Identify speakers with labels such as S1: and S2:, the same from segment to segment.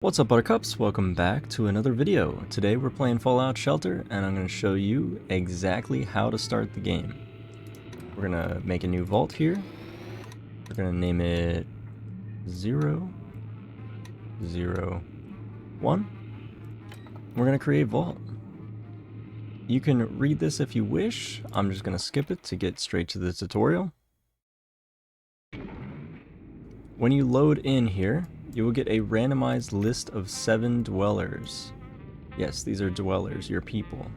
S1: What's up, Buttercups? Welcome back to another video. Today we're playing Fallout Shelter and I'm going to show you exactly how to start the game. We're going to make a new vault here. We're going to name it 0, 0, 1. We're going to create vault. You can read this if you wish. I'm just going to skip it to get straight to the tutorial. When you load in here, you will get a randomized list of 7 dwellers. Yes, these are dwellers, your people.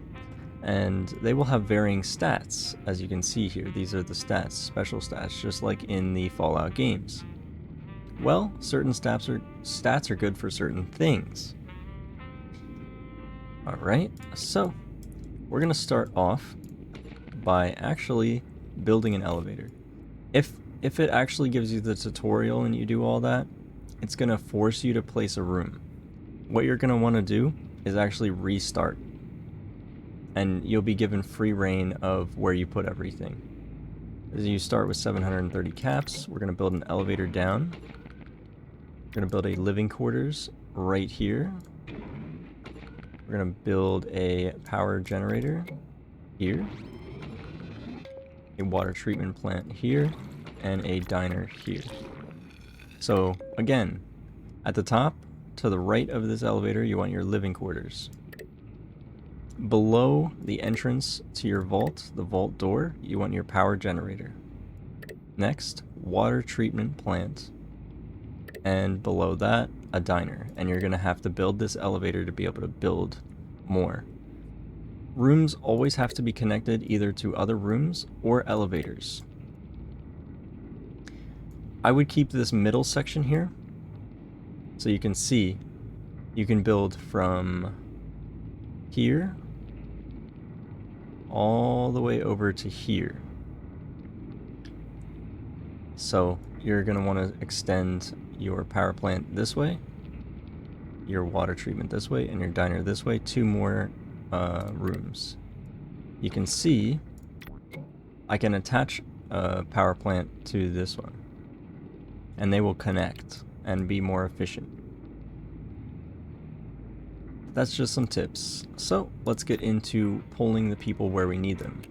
S1: And they will have varying stats, as you can see here. These are the stats, special stats, just like in the Fallout games. Well, certain stats are good for certain things. Alright, so we're going to start off by actually building an elevator. If it actually gives you the tutorial and you do all that, it's going to force you to place a room. What you're going to want to do is actually restart. And you'll be given free reign of where you put everything. As you start with 730 caps, we're going to build an elevator down. We're going to build a living quarters right here. We're going to build a power generator here. A water treatment plant here. And a diner here. So again, at the top to the right of this elevator, you want your living quarters. Below the entrance to your vault, the vault door, you want your power generator. Next, water treatment plant. And below that, a diner. And you're going to have to build this elevator to be able to build more. Rooms always have to be connected either to other rooms or elevators. I would keep this middle section here, so you can see, you can build from here all the way over to here. So you're going to want to extend your power plant this way, your water treatment this way, and your diner this way, 2 more rooms. You can see I can attach a power plant to this one, and they will connect and be more efficient. That's just some tips. So let's get into pulling the people where we need them.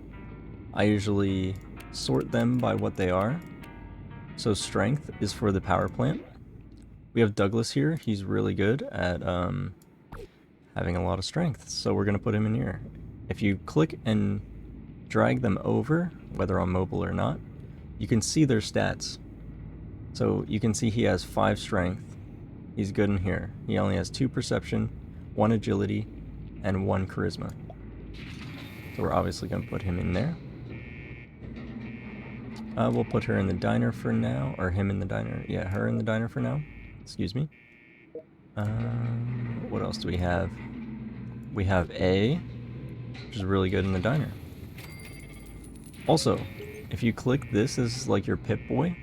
S1: I usually sort them by what they are. So strength is for the power plant. We have Douglas here. He's really good at having a lot of strength, so we're going to put him in here. If you click and drag them over, whether on mobile or not, you can see their stats. So you can see he has 5 strength. He's good in here. He only has 2 perception, 1 agility, and 1 charisma. So we're obviously going to put him in there. We'll put her in the diner for now, or him in the diner. Yeah, her in the diner for now. Excuse me. What else do we have? We have A, which is really good in the diner. Also, if you click this as like your Pip-Boy,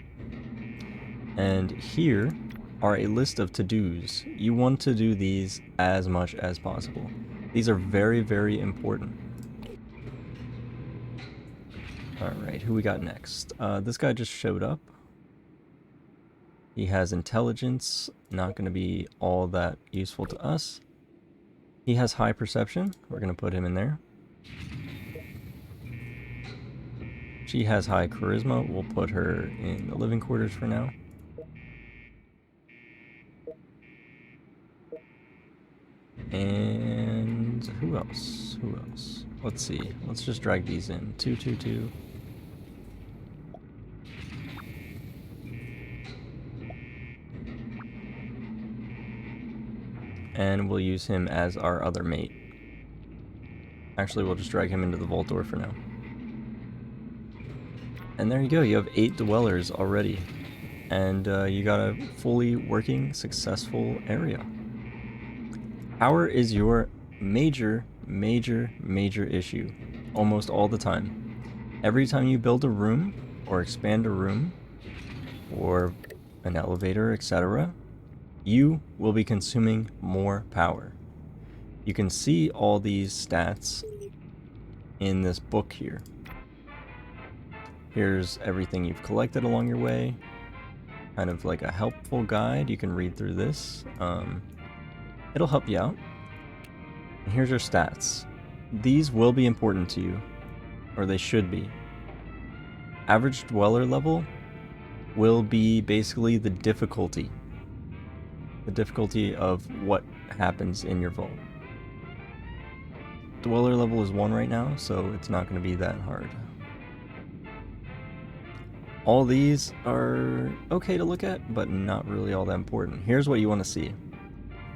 S1: and here are a list of to-dos. You want to do these as much as possible. These are very, very important. Alright, who we got next? This guy just showed up. He has intelligence, not going to be all that useful to us. He has high perception. We're going to put him in there. She has high charisma. We'll put her in the living quarters for now. And who else? Who else? Let's see. Let's just drag these in. 2, 2, 2. And we'll use him as our other mate. Actually, we'll just drag him into the vault door for now. And there you go. You have 8 dwellers already. And you got a fully working, successful area. Power is your major issue almost all the time. Every time you build a room or expand a room or an elevator, etc., you will be consuming more power. You can see all these stats in this book here. Here's everything you've collected along your way. Kind of like a helpful guide. You can read through this. It'll help you out. And here's your stats. These will be important to you, or they should be. Average dweller level will be basically the difficulty of what happens in your vault. Dweller level is 1 right now, so it's not going to be that hard. All these are okay to look at, but not really all that important. Here's what you want to see.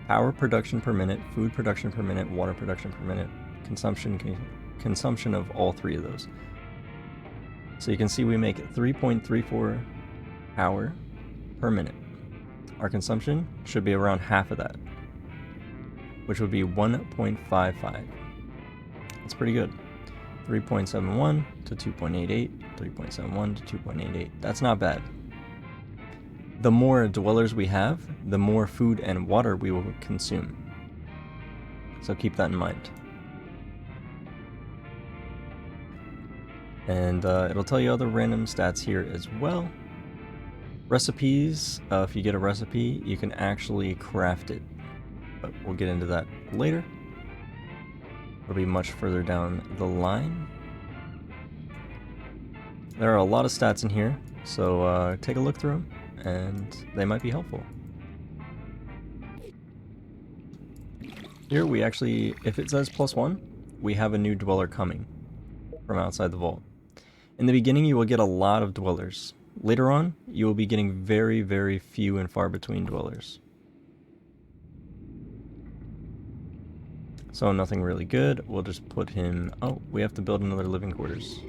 S1: Power production per minute, food production per minute, water production per minute, consumption of all 3 of those. So you can see we make 3.34 power per minute. Our consumption should be around half of that, which would be 1.55. That's pretty good. 3.71 to 2.88, 3.71 to 2.88. That's not bad. The more dwellers we have, the more food and water we will consume. So keep that in mind. And it'll tell you other random stats here as well. Recipes, if you get a recipe, you can actually craft it. But we'll get into that later. It'll be much further down the line. There are a lot of stats in here, so take a look through them, and they might be helpful. Here we actually, if it says +1, we have a new dweller coming from outside the vault. In the beginning, you will get a lot of dwellers. Later on, you will be getting very, very few and far between dwellers. So nothing really good. We'll just put him... Oh, we have to build another living quarters.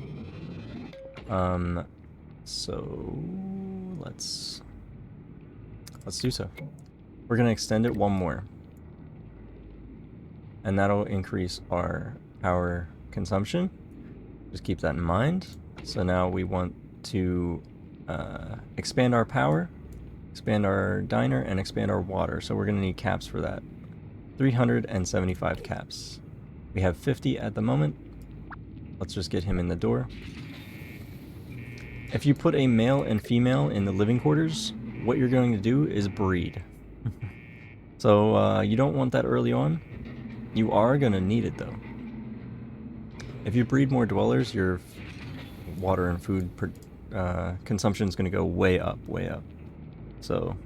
S1: So let's do so. We're gonna extend it 1 more, and that'll increase our power consumption. Just keep that in mind. So now we want to expand our power, expand our diner, and expand our water. So we're gonna need caps for that. 375 caps. We have 50 at the moment. Let's just get him in the door. If you put a male and female in the living quarters, what you're going to do is breed. So you don't want that early on. You are going to need it though. If you breed more dwellers, your water and food consumption is going to go way up, way up. So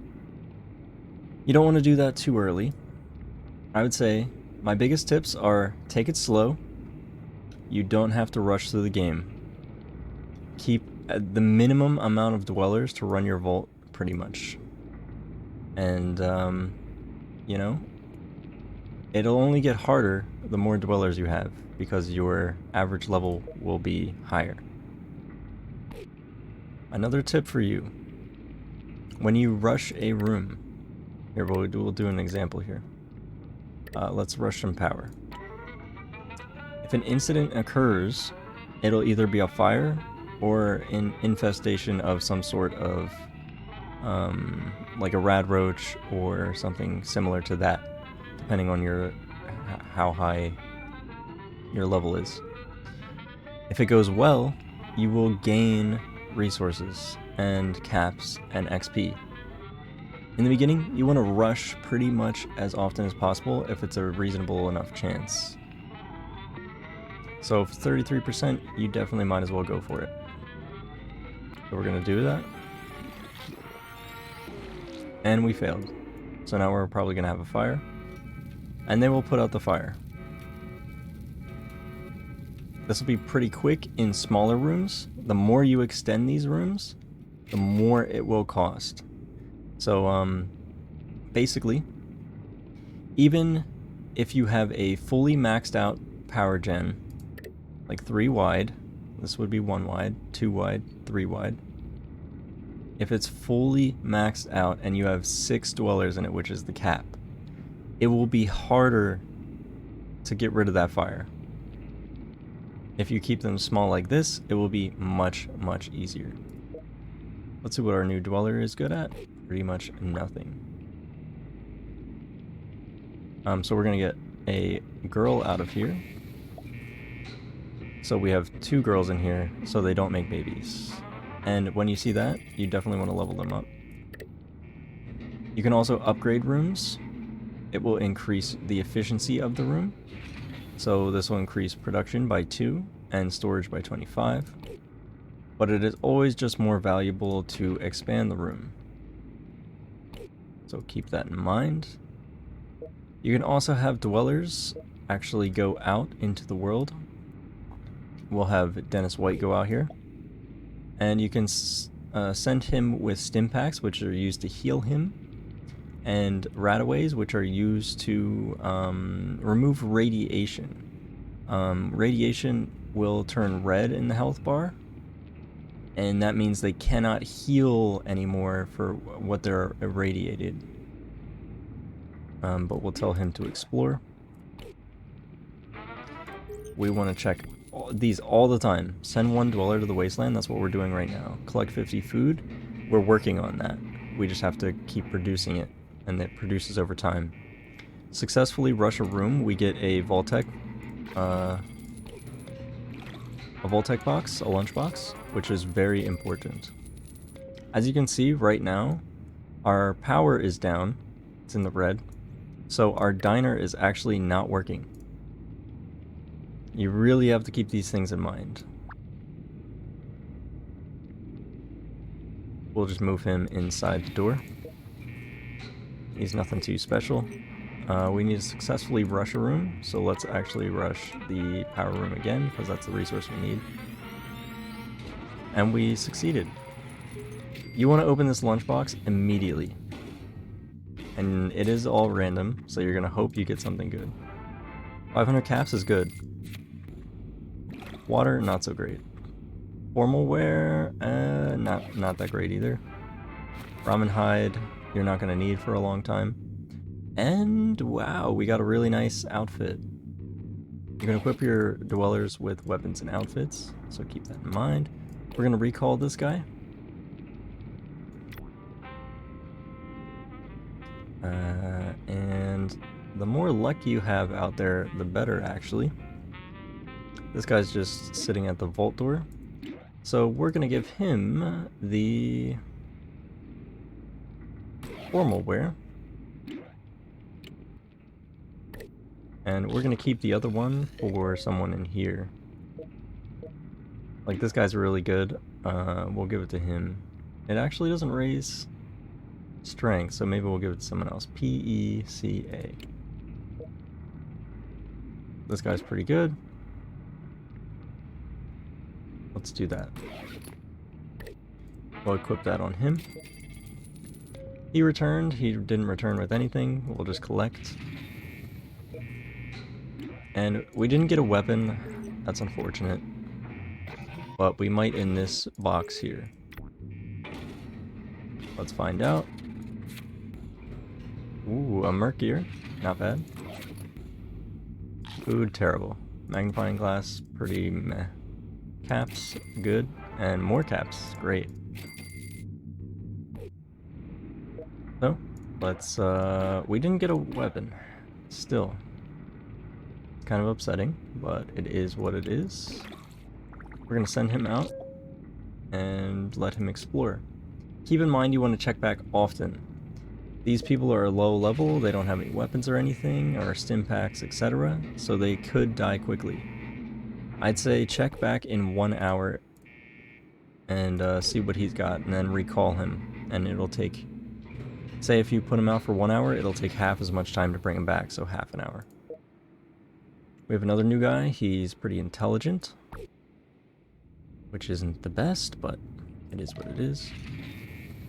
S1: you don't want to do that too early. I would say my biggest tips are take it slow. You don't have to rush through the game. Keep the minimum amount of dwellers to run your vault pretty much. And, you know, it'll only get harder the more dwellers you have because your average level will be higher. Another tip for you. When you rush a room, here we'll do an example here. Let's rush some power. If an incident occurs, it'll either be a fire or an infestation of some sort of like a rad roach or something similar to that, depending on your how high your level is. If it goes well, you will gain resources and caps and XP. In the beginning, you want to rush pretty much as often as possible if it's a reasonable enough chance. So if 33%, you definitely might as well go for it. So we're going to do that. And we failed. So now we're probably going to have a fire. And then we'll put out the fire. This will be pretty quick in smaller rooms. The more you extend these rooms, the more it will cost. So, basically, even if you have a fully maxed out power gen, like 3 wide, this would be 1 wide, 2 wide, 3 wide. If it's fully maxed out and you have 6 dwellers in it, which is the cap, it will be harder to get rid of that fire. If you keep them small like this, it will be much, much easier. Let's see what our new dweller is good at. Pretty much nothing. So we're gonna get a girl out of here. So we have 2 girls in here, so they don't make babies. And when you see that, you definitely want to level them up. You can also upgrade rooms. it will increase the efficiency of the room. So this will increase production by 2 and storage by 25. But it is always just more valuable to expand the room. So keep that in mind. You can also have dwellers actually go out into the world. We'll have Dennis White go out here. And you can send him with stim packs, which are used to heal him, and rataways, which are used to remove radiation. Radiation will turn red in the health bar, and that means they cannot heal anymore for what they're irradiated. But we'll tell him to explore. We want to check these all the time. Send 1 dweller to the wasteland. That's what we're doing right now. Collect 50 food. We're working on that. We just have to keep producing it, and it produces over time. Successfully rush a room. We get a Vault-Tec box, a lunch box, which is very important. As you can see right now, our power is down. It's in the red. So our diner is actually not working. You really have to keep these things in mind. We'll just move him inside the door. He's nothing too special. We need to successfully rush a room, so let's actually rush the power room again, because that's the resource we need. And we succeeded. You want to open this lunchbox immediately. And it is all random, so you're going to hope you get something good. 500 caps is good. Water, not so great. Formal wear, not that great either. Ramen hide, you're not going to need for a long time. And wow, we got a really nice outfit. You're going to equip your dwellers with weapons and outfits, so keep that in mind. We're going to recall this guy. And the more luck you have out there, the better, actually. This guy's just sitting at the vault door. So we're going to give him the formal wear. And we're going to keep the other one for someone in here. Like, this guy's really good. We'll give it to him. It actually doesn't raise strength, so maybe we'll give it to someone else. P-E-C-A. This guy's pretty good. Let's do that. We'll equip that on him. He returned. He didn't return with anything. We'll just collect. And we didn't get a weapon. That's unfortunate. But we might in this box here. Let's find out. Ooh, a Merkier. Not bad. Food, terrible. Magnifying glass, pretty meh. Caps, good. And more caps, great. So, let's, we didn't get a weapon. Still. It's kind of upsetting, but it is what it is. We're gonna send him out and let him explore. Keep in mind you want to check back often. These people are low level, they don't have any weapons or anything, or stim packs, etc., so they could die quickly. I'd say check back in 1 hour and see what he's got, and then recall him. And it'll take, say if you put him out for 1 hour, it'll take half as much time to bring him back, so half an hour. We have another new guy, he's pretty intelligent, which isn't the best, but it is what it is.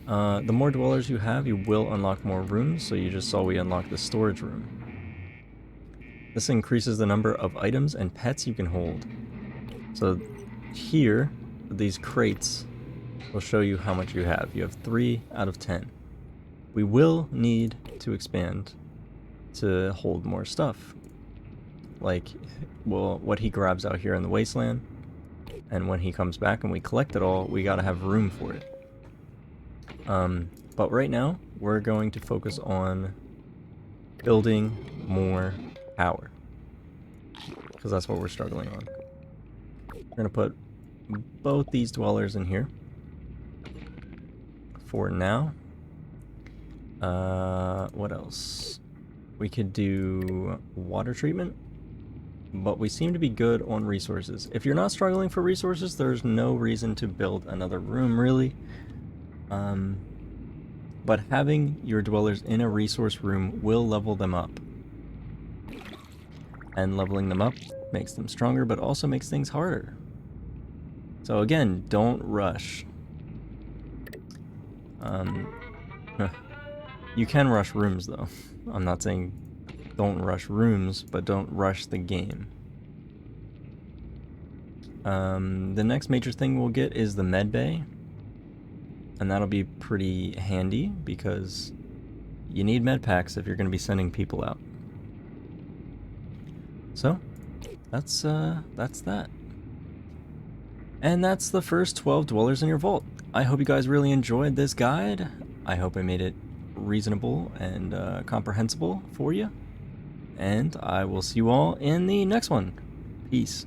S1: The more dwellers you have, you will unlock more rooms, so you just saw we unlocked the storage room. This increases the number of items and pets you can hold. So here, these crates will show you how much you have. You have 3 out of 10. We will need to expand to hold more stuff. Like, well, what he grabs out here in the wasteland, and when he comes back and we collect it all, we gotta have room for it. But right now, we're going to focus on building more power, because that's what we're struggling on. We're gonna put both these dwellers in here for now. What else? We could do water treatment, but we seem to be good on resources. If you're not struggling for resources, there's no reason to build another room, really. But having your dwellers in a resource room will level them up. And leveling them up makes them stronger, but also makes things harder. So again, don't rush. You can rush rooms, though. I'm not saying don't rush rooms, but don't rush the game. The next major thing we'll get is the med bay. And that'll be pretty handy because you need med packs if you're going to be sending people out. So, that's that. And that's the first 12 dwellers in your vault. I hope you guys really enjoyed this guide. I hope I made it reasonable and comprehensible for you. And I will see you all in the next one. Peace.